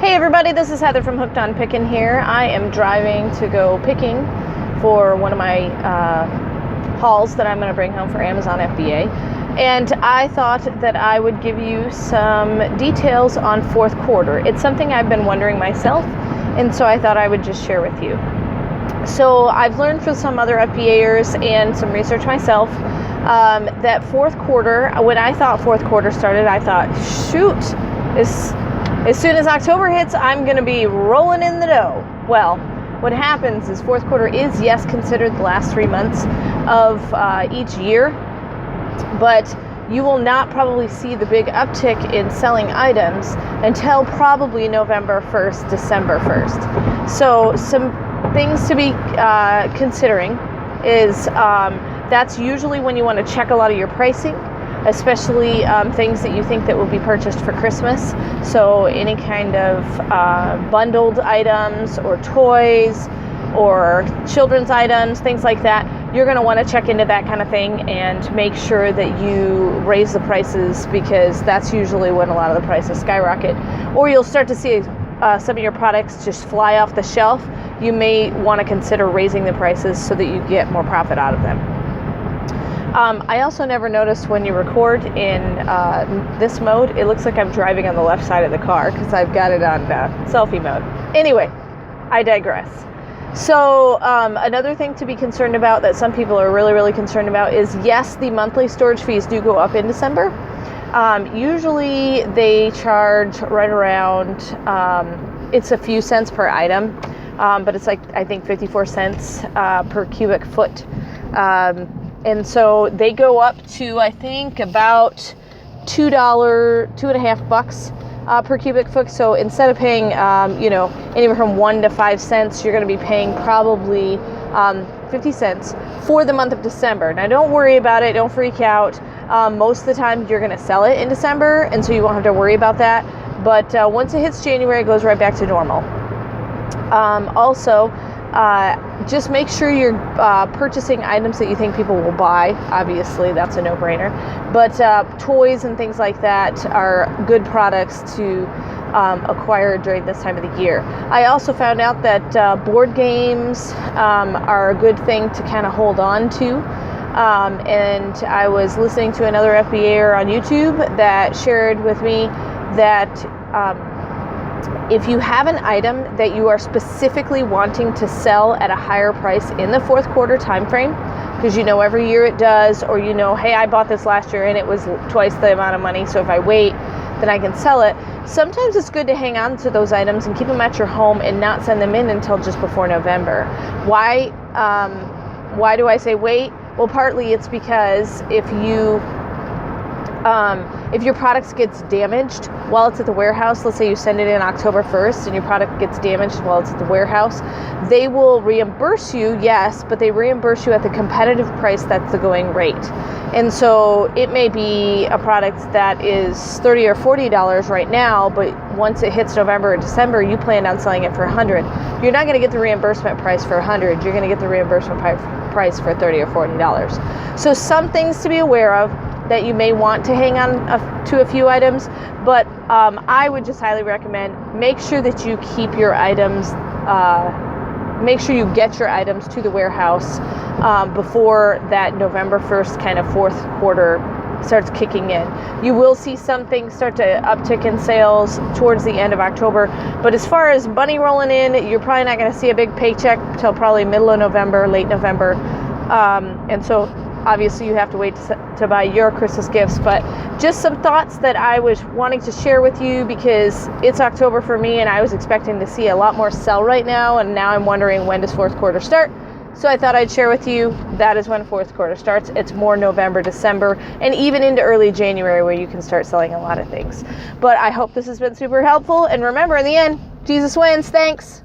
Hey everybody, this is Heather from Hooked on Pickin' here. I am driving to go picking for one of my hauls that I'm going to bring home for Amazon FBA. And I thought that I would give you some details on fourth quarter. It's something I've been wondering myself, and so I thought I would just share with you. So I've learned from some other FBAers and some research myself that fourth quarter, when I thought fourth quarter started, I thought, shoot, as soon as October hits, I'm going to be rolling in the dough. Well, what happens is fourth quarter is, yes, considered the last 3 months of each year, but you will not probably see the big uptick in selling items until probably November 1st, December 1st. So some things to be considering is that's usually when you want to check a lot of your pricing, especially things that you think that will be purchased for Christmas. So any kind of bundled items or toys or children's items, things like that. You're going to want to check into that kind of thing and make sure that you raise the prices, because that's usually when a lot of the prices skyrocket. Or you'll start to see some of your products just fly off the shelf. You may want to consider raising the prices so that you get more profit out of them. I also never noticed when you record in this mode, it looks like I'm driving on the left side of the car because I've got it on selfie mode. Anyway, I digress. So another thing to be concerned about that some people are really concerned about is, yes, the monthly storage fees do go up in December. Usually they charge right around, it's a few cents per item, but it's like, I think 54 cents per cubic foot. And so they go up to, I think, about $2, $2.50 per cubic foot. So instead of paying, anywhere from 1 to 5 cents, you're going to be paying probably 50 cents for the month of December. Now, don't worry about it. Don't freak out. Most of the time, you're going to sell it in December, and so you won't have to worry about that. But once it hits January, it goes right back to normal. Also, just make sure you're purchasing items that you think people will buy. Obviously, that's a no-brainer. But toys and things like that are good products to acquire during this time of the year. I also found out that board games are a good thing to kind of hold on to. And I was listening to another FBAer on YouTube that shared with me that if you have an item that you are specifically wanting to sell at a higher price in the fourth quarter time frame, because every year it does, or hey, I bought this last year and it was twice the amount of money, so if I wait, then I can sell it. Sometimes it's good to hang on to those items and keep them at your home and not send them in until just before November. Why do I say wait? Well, partly it's because if your product gets damaged while it's at the warehouse, let's say you send it in October 1st and your product gets damaged while it's at the warehouse, they will reimburse you, yes, but they reimburse you at the competitive price that's the going rate. And so it may be a product that is $30 or $40 right now, but once it hits November or December, you plan on selling it for $100. You're not going to get the reimbursement price for $100. You're going to get the reimbursement price for $30 or $40. So some things to be aware of, that you may want to hang on to a few items, but I would just highly recommend make sure that you keep your items, make sure you get your items to the warehouse before that November 1st kind of fourth quarter starts kicking in. You will see some things start to uptick in sales towards the end of October, but as far as money rolling in, you're probably not going to see a big paycheck until probably middle of November, late November, and so obviously you have to wait to buy your Christmas gifts. But just some thoughts that I was wanting to share with you, because it's October for me and I was expecting to see a lot more sell right now, and now I'm wondering, when does fourth quarter start? So I thought I'd share with you that is when fourth quarter starts. It's more November, December, and even into early January where you can start selling a lot of things. But I hope this has been super helpful, and remember, in the end, Jesus wins. Thanks.